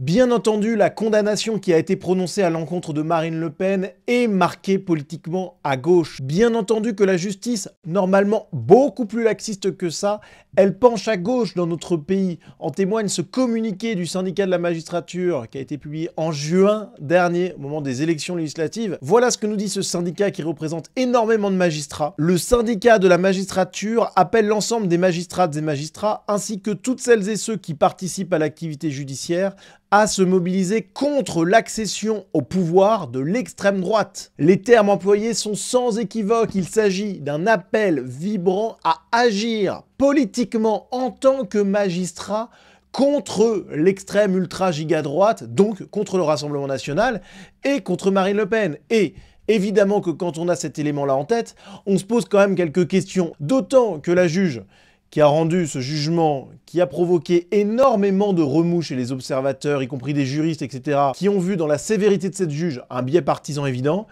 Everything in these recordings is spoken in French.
Bien entendu, la condamnation qui a été prononcée à l'encontre de Marine Le Pen est marquée politiquement à gauche. Bien entendu que la justice, normalement beaucoup plus laxiste que ça, elle penche à gauche dans notre pays. En témoigne ce communiqué du syndicat de la magistrature qui a été publié en juin dernier, au moment des élections législatives. Voilà ce que nous dit ce syndicat qui représente énormément de magistrats. Le syndicat de la magistrature appelle l'ensemble des magistrates et magistrats, ainsi que toutes celles et ceux qui participent à l'activité judiciaire, à se mobiliser contre l'accession au pouvoir de l'extrême droite. Les termes employés sont sans équivoque, il s'agit d'un appel vibrant à agir politiquement en tant que magistrat contre l'extrême ultra-giga-droite, donc contre le Rassemblement national et contre Marine Le Pen. Et évidemment que quand on a cet élément-là en tête, on se pose quand même quelques questions, d'autant que la juge qui a rendu ce jugement, qui a provoqué énormément de remous chez les observateurs, y compris des juristes, etc., qui ont vu dans la sévérité de cette juge un biais partisan évident.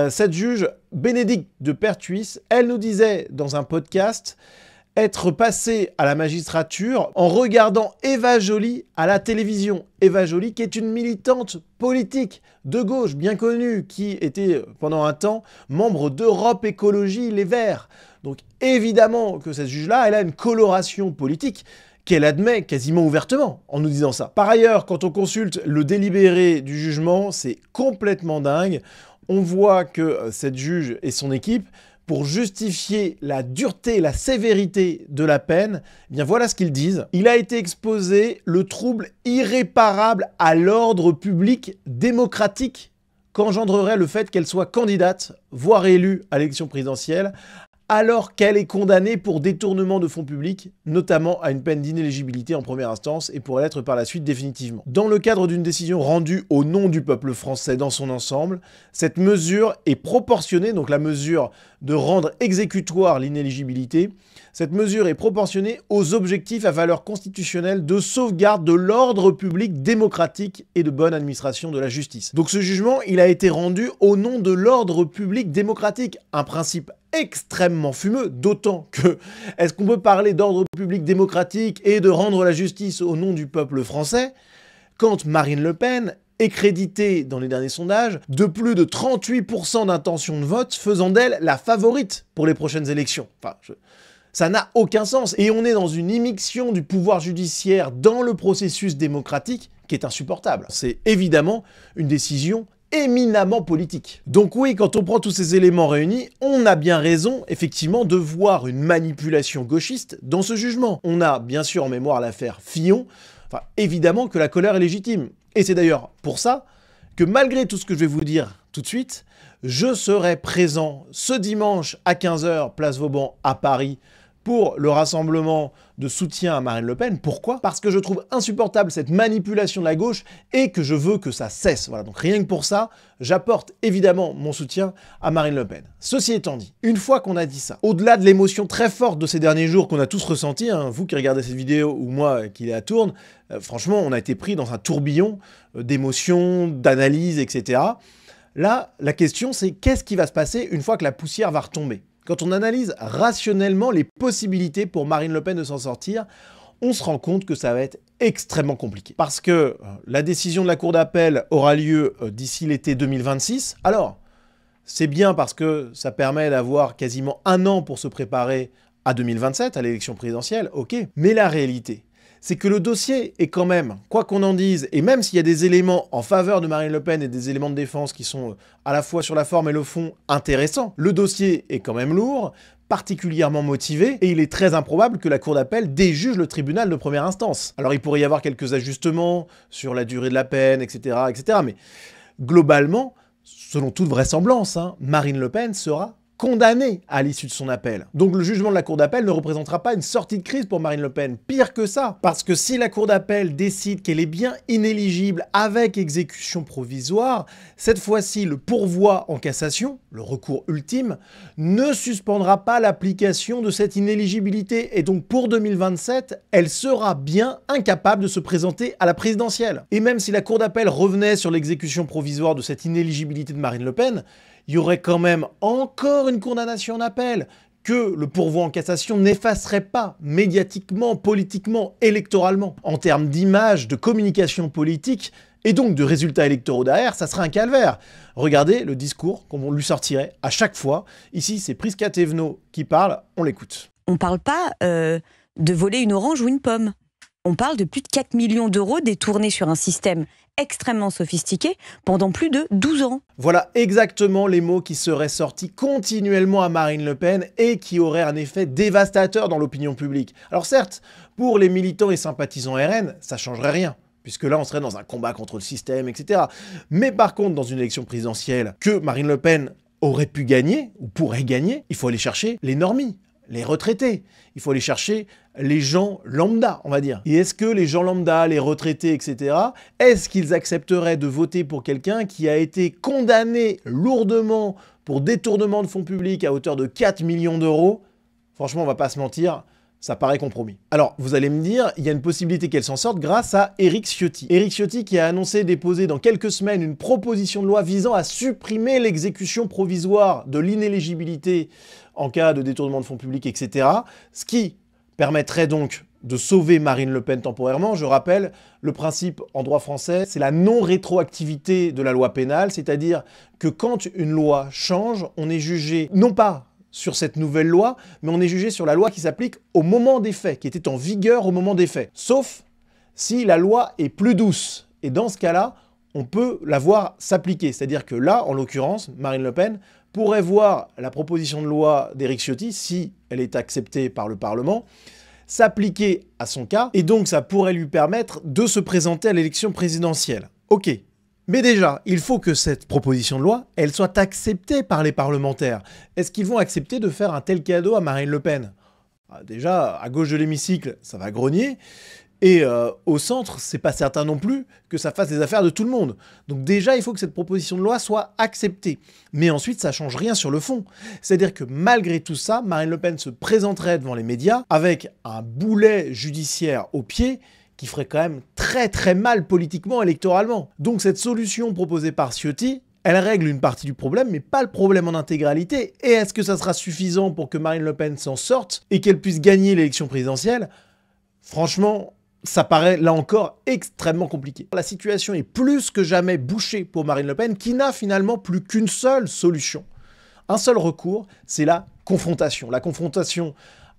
Cette juge, Bénédicte de Pertuis, elle nous disait dans un podcast être passée à la magistrature en regardant Eva Joly à la télévision. Eva Joly, qui est une militante politique de gauche bien connue, qui était pendant un temps membre d'Europe Écologie Les Verts. Donc évidemment que cette juge-là, elle a une coloration politique qu'elle admet quasiment ouvertement en nous disant ça. Par ailleurs, quand on consulte le délibéré du jugement, c'est complètement dingue. On voit que cette juge et son équipe, pour justifier la dureté, la sévérité de la peine, eh bien voilà ce qu'ils disent. Il a été exposé le trouble irréparable à l'ordre public démocratique qu'engendrerait le fait qu'elle soit candidate, voire élue à l'élection présidentielle, alors qu'elle est condamnée pour détournement de fonds publics, notamment à une peine d'inéligibilité en première instance et pourrait l'être par la suite définitivement. Dans le cadre d'une décision rendue au nom du peuple français dans son ensemble, cette mesure est proportionnée, donc la mesure de rendre exécutoire l'inéligibilité, cette mesure est proportionnée aux objectifs à valeur constitutionnelle de sauvegarde de l'ordre public démocratique et de bonne administration de la justice. Donc ce jugement, il a été rendu au nom de l'ordre public démocratique, un principe extrêmement fumeux, d'autant que est-ce qu'on peut parler d'ordre public démocratique et de rendre la justice au nom du peuple français quand Marine Le Pen est créditée dans les derniers sondages de plus de 38% d'intention de vote, faisant d'elle la favorite pour les prochaines élections. Enfin, ça n'a aucun sens. Et on est dans une immixtion du pouvoir judiciaire dans le processus démocratique qui est insupportable. C'est évidemment une décision éminemment politique. Donc oui, quand on prend tous ces éléments réunis, on a bien raison, effectivement, de voir une manipulation gauchiste dans ce jugement. On a bien sûr en mémoire l'affaire Fillon, enfin évidemment que la colère est légitime. Et c'est d'ailleurs pour ça que malgré tout ce que je vais vous dire tout de suite, je serai présent ce dimanche à 15 h, place Vauban à Paris, pour le rassemblement de soutien à Marine Le Pen. Pourquoi? Parce que je trouve insupportable cette manipulation de la gauche et que je veux que ça cesse. Voilà, donc rien que pour ça, j'apporte évidemment mon soutien à Marine Le Pen. Ceci étant dit, une fois qu'on a dit ça, au-delà de l'émotion très forte de ces derniers jours qu'on a tous ressenti, hein, vous qui regardez cette vidéo ou moi qui la tourne, franchement, on a été pris dans un tourbillon d'émotions, d'analyses, etc. Là, la question c'est qu'est-ce qui va se passer une fois que la poussière va retomber? Quand on analyse rationnellement les possibilités pour Marine Le Pen de s'en sortir, on se rend compte que ça va être extrêmement compliqué. Parce que la décision de la Cour d'appel aura lieu d'ici l'été 2026. Alors, c'est bien parce que ça permet d'avoir quasiment un an pour se préparer à 2027, à l'élection présidentielle, ok. Mais la réalité, c'est que le dossier est quand même, quoi qu'on en dise, et même s'il y a des éléments en faveur de Marine Le Pen et des éléments de défense qui sont à la fois sur la forme et le fond intéressants, le dossier est quand même lourd, particulièrement motivé, et il est très improbable que la Cour d'appel déjuge le tribunal de première instance. Alors il pourrait y avoir quelques ajustements sur la durée de la peine, etc., etc., mais globalement, selon toute vraisemblance, Marine Le Pen sera condamnée à l'issue de son appel. Donc le jugement de la Cour d'appel ne représentera pas une sortie de crise pour Marine Le Pen. Pire que ça, parce que si la Cour d'appel décide qu'elle est bien inéligible avec exécution provisoire, cette fois-ci le pourvoi en cassation, le recours ultime, ne suspendra pas l'application de cette inéligibilité. Et donc pour 2027, elle sera bien incapable de se présenter à la présidentielle. Et même si la Cour d'appel revenait sur l'exécution provisoire de cette inéligibilité de Marine Le Pen, il y aurait quand même encore une condamnation en appel, que le pourvoi en cassation n'effacerait pas médiatiquement, politiquement, électoralement. En termes d'image, de communication politique, et donc de résultats électoraux derrière, ça serait un calvaire. Regardez le discours qu'on lui sortirait à chaque fois. Ici, c'est Prisca Thévenot qui parle, on l'écoute. On ne parle pas de voler une orange ou une pomme. On parle de plus de 4 millions d'euros détournés sur un système extrêmement sophistiqué pendant plus de 12 ans. Voilà exactement les mots qui seraient sortis continuellement à Marine Le Pen et qui auraient un effet dévastateur dans l'opinion publique. Alors certes, pour les militants et sympathisants RN, ça changerait rien, puisque là on serait dans un combat contre le système, etc. Mais par contre, dans une élection présidentielle que Marine Le Pen aurait pu gagner, ou pourrait gagner, il faut aller chercher les normies, les retraités. Il faut aller chercher les gens lambda, on va dire. Et est-ce que les gens lambda, les retraités, etc., est-ce qu'ils accepteraient de voter pour quelqu'un qui a été condamné lourdement pour détournement de fonds publics à hauteur de 4 millions d'euros? Franchement, on va pas se mentir, ça paraît compromis. Alors, vous allez me dire, il y a une possibilité qu'elle s'en sorte grâce à Éric Ciotti. Éric Ciotti qui a annoncé déposer dans quelques semaines une proposition de loi visant à supprimer l'exécution provisoire de l'inéligibilité en cas de détournement de fonds publics, etc. Ce qui permettrait donc de sauver Marine Le Pen temporairement. Je rappelle, le principe en droit français, c'est la non-rétroactivité de la loi pénale, c'est-à-dire que quand une loi change, on est jugé non pas sur cette nouvelle loi, mais on est jugé sur la loi qui s'applique au moment des faits, qui était en vigueur au moment des faits. Sauf si la loi est plus douce. Et dans ce cas-là, on peut la voir s'appliquer. C'est-à-dire que là, en l'occurrence, Marine Le Pen pourrait voir la proposition de loi d'Éric Ciotti, si elle est acceptée par le Parlement, s'appliquer à son cas, et donc ça pourrait lui permettre de se présenter à l'élection présidentielle. Ok. Mais déjà, il faut que cette proposition de loi, elle soit acceptée par les parlementaires. Est-ce qu'ils vont accepter de faire un tel cadeau à Marine Le Pen? Déjà, à gauche de l'hémicycle, ça va grogner. Et au centre, c'est pas certain non plus que ça fasse les affaires de tout le monde. Donc déjà, il faut que cette proposition de loi soit acceptée. Mais ensuite, ça change rien sur le fond. C'est-à-dire que malgré tout ça, Marine Le Pen se présenterait devant les médias avec un boulet judiciaire au pied qui ferait quand même très très mal politiquement, électoralement. Donc cette solution proposée par Ciotti, elle règle une partie du problème, mais pas le problème en intégralité. Et est-ce que ça sera suffisant pour que Marine Le Pen s'en sorte et qu'elle puisse gagner l'élection présidentielle? Franchement, ça paraît là encore extrêmement compliqué. La situation est plus que jamais bouchée pour Marine Le Pen, qui n'a finalement plus qu'une seule solution. Un seul recours, c'est la confrontation. La confrontation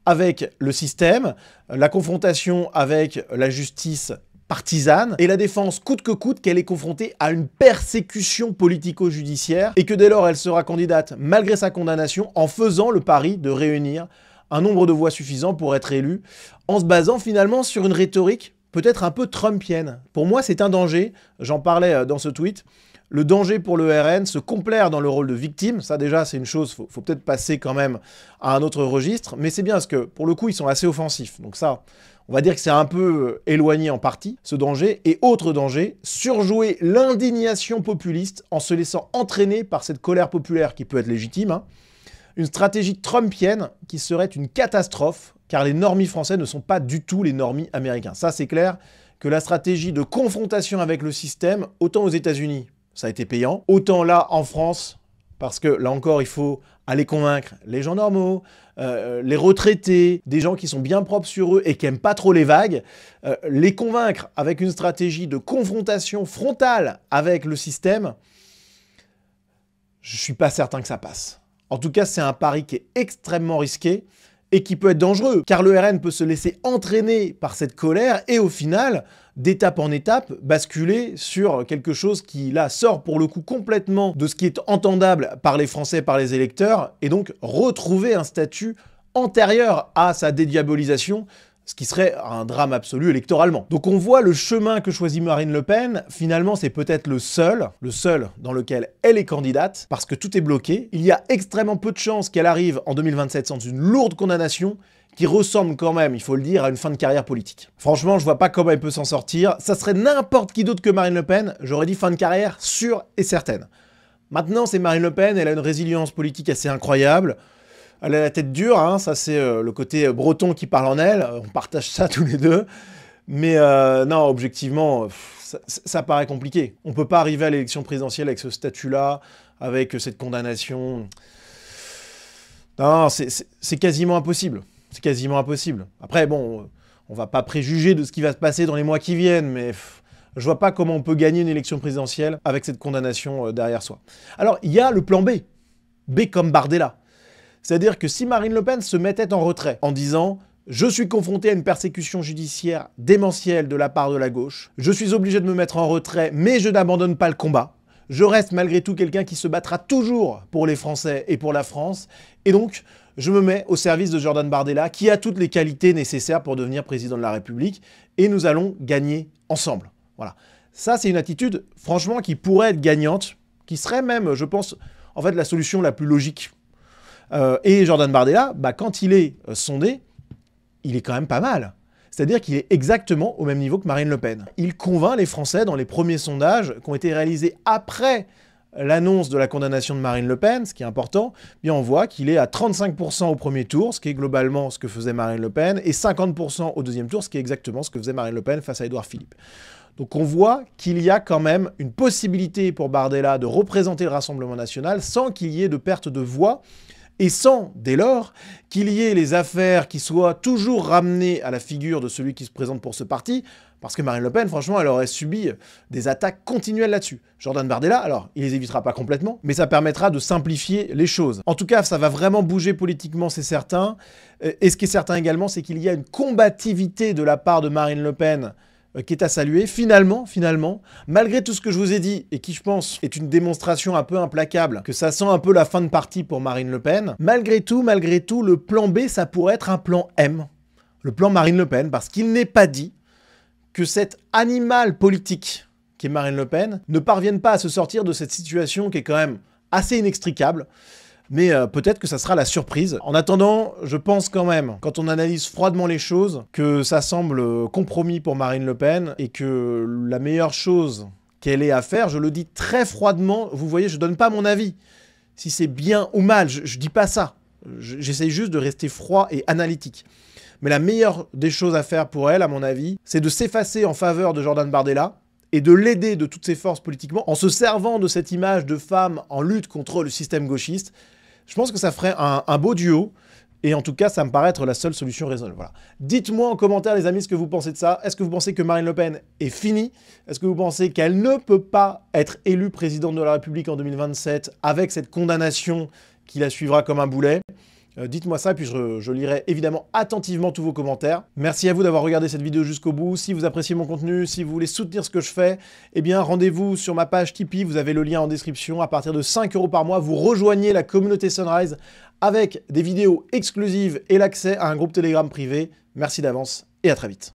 avec le système, la confrontation avec la justice partisane, et la défense coûte que coûte qu'elle est confrontée à une persécution politico-judiciaire, et que dès lors elle sera candidate malgré sa condamnation en faisant le pari de réunir un nombre de voix suffisant pour être élu, en se basant finalement sur une rhétorique peut-être un peu trumpienne. Pour moi, c'est un danger, j'en parlais dans ce tweet, le danger pour le RN, se complaire dans le rôle de victime, ça déjà c'est une chose, faut peut-être passer quand même à un autre registre, mais c'est bien parce que pour le coup ils sont assez offensifs, donc ça, on va dire que c'est un peu éloigné en partie, ce danger. Et autre danger, surjouer l'indignation populiste en se laissant entraîner par cette colère populaire qui peut être légitime, hein. Une stratégie trumpienne qui serait une catastrophe, car les normies français ne sont pas du tout les normies américains. Ça, c'est clair que la stratégie de confrontation avec le système, autant aux États-Unis, ça a été payant, autant là, en France, parce que là encore, il faut aller convaincre les gens normaux, les retraités, des gens qui sont bien propres sur eux et qui n'aiment pas trop les vagues, les convaincre avec une stratégie de confrontation frontale avec le système, je ne suis pas certain que ça passe. En tout cas, c'est un pari qui est extrêmement risqué et qui peut être dangereux, car le RN peut se laisser entraîner par cette colère et au final, d'étape en étape, basculer sur quelque chose qui, là, sort pour le coup complètement de ce qui est entendable par les Français, par les électeurs, et donc retrouver un statut antérieur à sa dédiabolisation, ce qui serait un drame absolu électoralement. Donc on voit le chemin que choisit Marine Le Pen, finalement c'est peut-être le seul dans lequel elle est candidate, parce que tout est bloqué. Il y a extrêmement peu de chances qu'elle arrive en 2027 sans une lourde condamnation, qui ressemble quand même, il faut le dire, à une fin de carrière politique. Franchement, je vois pas comment elle peut s'en sortir. Ça serait n'importe qui d'autre que Marine Le Pen, j'aurais dit fin de carrière sûre et certaine. Maintenant, c'est Marine Le Pen, elle a une résilience politique assez incroyable. Elle a la tête dure, hein, ça c'est le côté breton qui parle en elle, on partage ça tous les deux. Mais non, objectivement, ça paraît compliqué. On peut pas arriver à l'élection présidentielle avec ce statut-là, avec cette condamnation. Non, c'est quasiment impossible. C'est quasiment impossible. Après, bon, on va pas préjuger de ce qui va se passer dans les mois qui viennent, mais je vois pas comment on peut gagner une élection présidentielle avec cette condamnation derrière soi. Alors, il y a le plan B. B comme Bardella. C'est-à-dire que si Marine Le Pen se mettait en retrait en disant « Je suis confronté à une persécution judiciaire démentielle de la part de la gauche, je suis obligé de me mettre en retrait, mais je n'abandonne pas le combat. Je reste malgré tout quelqu'un qui se battra toujours pour les Français et pour la France, et donc je me mets au service de Jordan Bardella, qui a toutes les qualités nécessaires pour devenir président de la République, et nous allons gagner ensemble. » Voilà. Ça, c'est une attitude, franchement, qui pourrait être gagnante, qui serait même, je pense, en fait, la solution la plus logique. Et Jordan Bardella, quand il est sondé, il est quand même pas mal. C'est-à-dire qu'il est exactement au même niveau que Marine Le Pen. Il convainc les Français dans les premiers sondages qui ont été réalisés après l'annonce de la condamnation de Marine Le Pen, ce qui est important. Bien, on voit qu'il est à 35% au premier tour, ce qui est globalement ce que faisait Marine Le Pen, et 50% au deuxième tour, ce qui est exactement ce que faisait Marine Le Pen face à Édouard Philippe. Donc on voit qu'il y a quand même une possibilité pour Bardella de représenter le Rassemblement national sans qu'il y ait de perte de voix, et sans, dès lors, qu'il y ait les affaires qui soient toujours ramenées à la figure de celui qui se présente pour ce parti, parce que Marine Le Pen, franchement, elle aurait subi des attaques continuelles là-dessus. Jordan Bardella, alors, il les évitera pas complètement, mais ça permettra de simplifier les choses. En tout cas, ça va vraiment bouger politiquement, c'est certain. Et ce qui est certain également, c'est qu'il y a une combativité de la part de Marine Le Pen qui est à saluer. Finalement, malgré tout ce que je vous ai dit, et qui, je pense, est une démonstration un peu implacable, que ça sent un peu la fin de partie pour Marine Le Pen, malgré tout, le plan B, ça pourrait être un plan M, le plan Marine Le Pen, parce qu'il n'est pas dit que cet animal politique qui est Marine Le Pen ne parvienne pas à se sortir de cette situation qui est quand même assez inextricable. Mais peut-être que ça sera la surprise. En attendant, je pense quand même, quand on analyse froidement les choses, que ça semble compromis pour Marine Le Pen et que la meilleure chose qu'elle ait à faire, je le dis très froidement, vous voyez, je donne pas mon avis. Si c'est bien ou mal, je dis pas ça. J'essaye juste de rester froid et analytique. Mais la meilleure des choses à faire pour elle, à mon avis, c'est de s'effacer en faveur de Jordan Bardella, et de l'aider de toutes ses forces politiquement, en se servant de cette image de femme en lutte contre le système gauchiste. Je pense que ça ferait un beau duo, et en tout cas, ça me paraît être la seule solution raisonnable. Voilà. Dites-moi en commentaire, les amis, ce que vous pensez de ça. Est-ce que vous pensez que Marine Le Pen est finie? Est-ce que vous pensez qu'elle ne peut pas être élue présidente de la République en 2027 avec cette condamnation qui la suivra comme un boulet? Dites-moi ça, et puis je lirai évidemment attentivement tous vos commentaires. Merci à vous d'avoir regardé cette vidéo jusqu'au bout. Si vous appréciez mon contenu, si vous voulez soutenir ce que je fais, eh bien rendez-vous sur ma page Tipeee, vous avez le lien en description. À partir de 5 € par mois, vous rejoignez la communauté Sunrise avec des vidéos exclusives et l'accès à un groupe Telegram privé. Merci d'avance et à très vite.